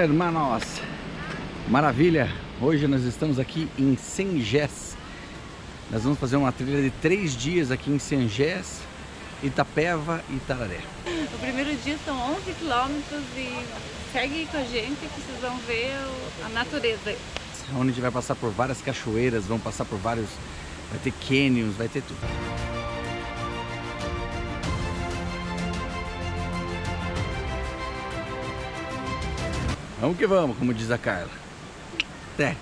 hermanos! Maravilha! Hoje nós estamos aqui em Sengés. Nós vamos fazer uma trilha de 3 dias aqui em Sengés, Itapeva e Itararé. O primeiro dia são 11 quilômetros e segue com a gente que vocês vão ver a natureza. Onde a gente vai passar por várias cachoeiras, vamos passar por vários... vai ter canyons, vai ter tudo. Vamos que vamos, como diz a Carla. Até!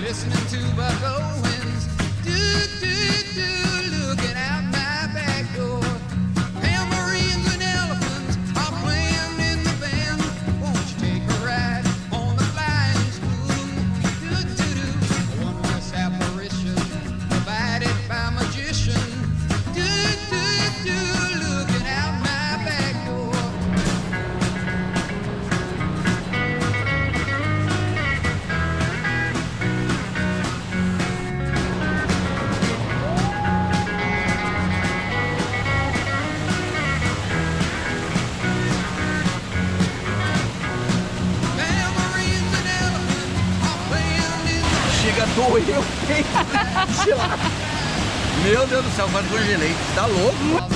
Listening to buffalo winds, looking out my back door. Tambourines and elephants are playing in the band. Won't you take a ride on the flying spoon? A wondrous apparition provided by magician. Looking out my back door. Chega, doeu, hein? Meu Deus do céu, quase congelei. Tá louco?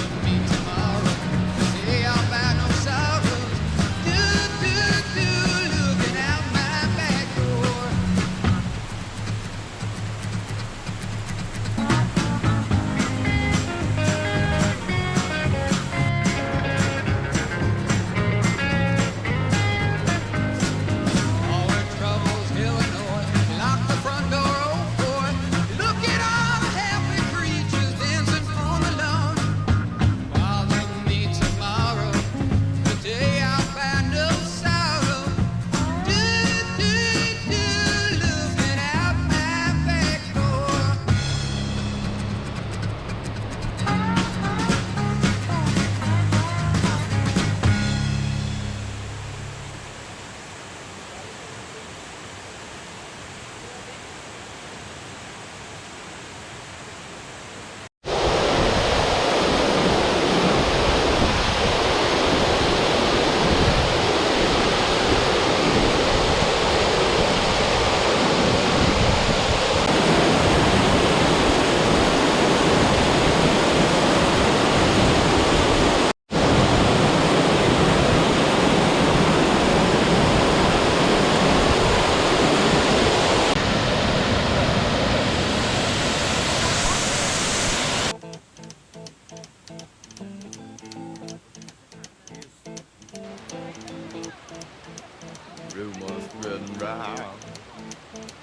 Rumors spreading round,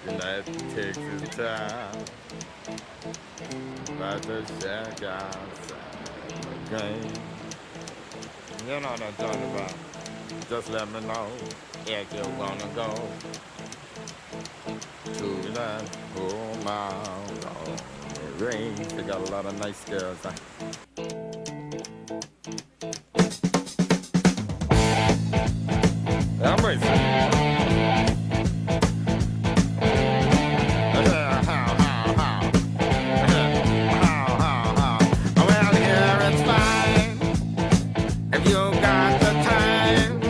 United takes its time, about to shack outside the game. You know what I'm talking about. Just let me know if you wanna go to that whole mile on the range. They got a lot of nice girls. I'm racing. Well, here it's fine if you got the time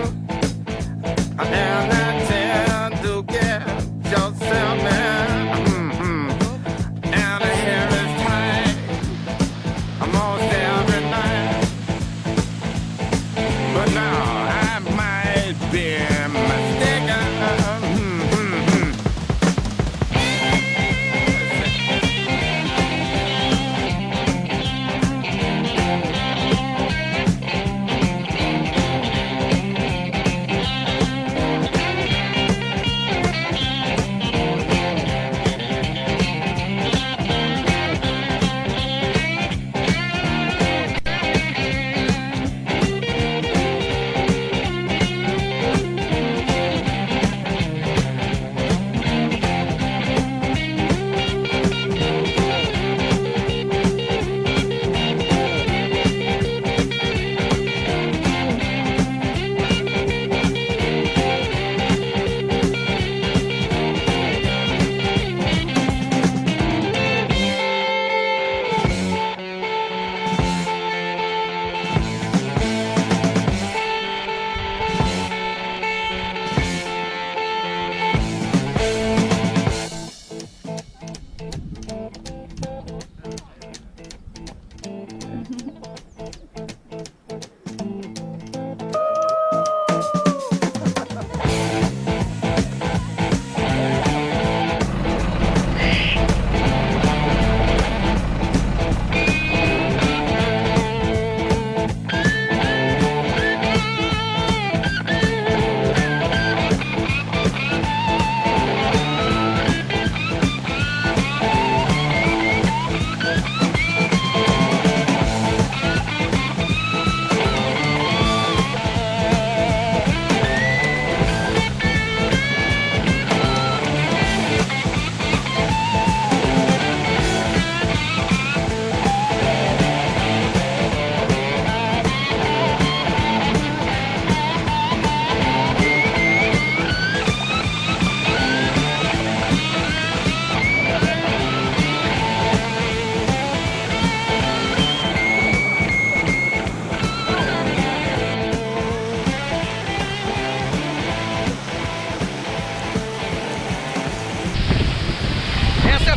and the chance to get yourself in. And here it's time. I'm all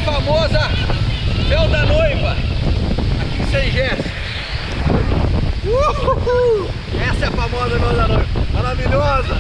famosa véu da noiva aqui em Sengés. Essa é a famosa véu da noiva. Maravilhosa!